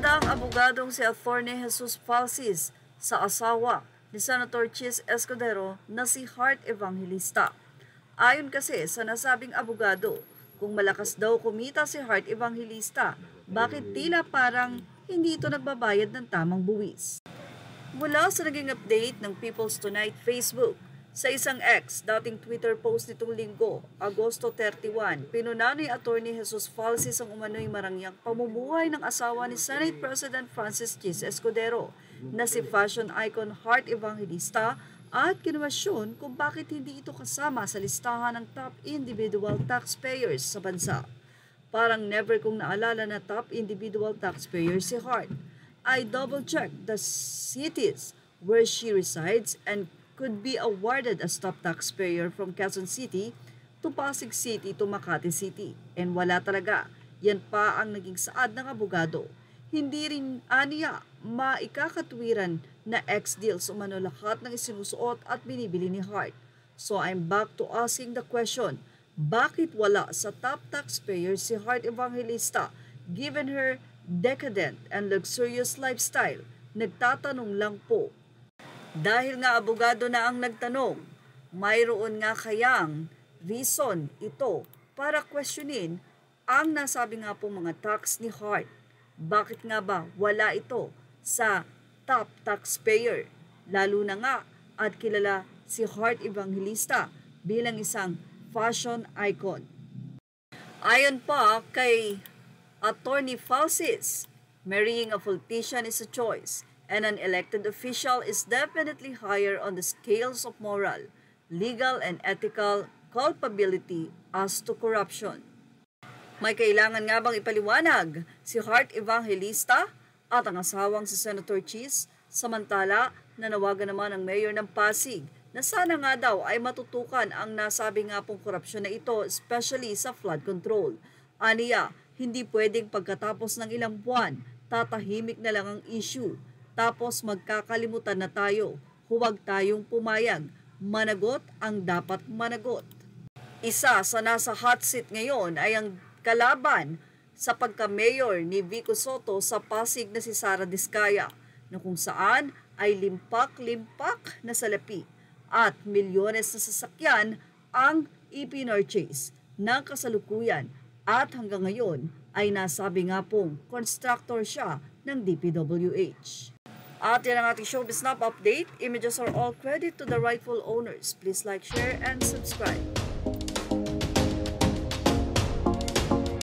Bumida ang abogadong si Atty. Jesus Falsis sa asawa ni Senator Chis Escudero na si Hart Evangelista. Ayon kasi sa nasabing abogado, kung malakas daw kumita si Hart Evangelista, bakit tila parang hindi ito nagbabayad ng tamang buwis? Mula sa naging update ng People's Tonight Facebook, sa isang ex, dating Twitter post nitong linggo, Agosto 31, pinuna ni Atty. Jesus Falsis ang umano'y marangyang pamumuhay ng asawa ni Senate President Francis Chis Escudero na si fashion icon Hart Evangelista at kinwestiyon kung bakit hindi ito kasama sa listahan ng top individual taxpayers sa bansa. Parang never kong naalala na top individual taxpayer si Hart. I double-checked the cities where she resides and could be awarded as top taxpayer from Quezon City to Pasig City to Makati City. And wala talaga. Yan pa ang naging saad ng abogado. Hindi rin aniya maikakatwiran na ex-deals umano lahat ng isinusuot at binibili ni Hart. So I'm back to asking the question, bakit wala sa top taxpayer si Hart Evangelista given her decadent and luxurious lifestyle? Nagtatanong lang po. Dahil nga abogado na ang nagtanong, mayroon nga kayang reason ito para questionin ang nasabi nga pong mga tax ni Hart. Bakit nga ba wala ito sa top taxpayer? Lalo na nga at kilala si Hart Evangelista bilang isang fashion icon. Ayon pa kay Atty. Falsis, marrying a politician is a choice, and an elected official is definitely higher on the scales of moral, legal, and ethical culpability as to corruption. May kailangan nga bang ipaliwanag si Hart Evangelista at ang asawang si Senator Chis, samantala nanawagan naman ang mayor ng Pasig na sana nga daw ay matutukan ang nasabi nga pong korupsyon na ito, especially sa flood control. Aniya, hindi pwedeng pagkatapos ng ilang buwan, tatahimik na lang ang issue. Tapos magkakalimutan na tayo, huwag tayong pumayag, managot ang dapat managot. Isa sa nasa hot seat ngayon ay ang kalaban sa pagka-mayor ni Vico Soto sa Pasig na si Sara Diskaya, na kung saan ay limpak-limpak na salapi at milyones na sasakyan ang ipinurchase ng kasalukuyan at hanggang ngayon ay nasabi nga pong constructor siya ng DPWH. At yan ang ating Showbiz Snap update. Images are all credit to the rightful owners. Please like, share, and subscribe.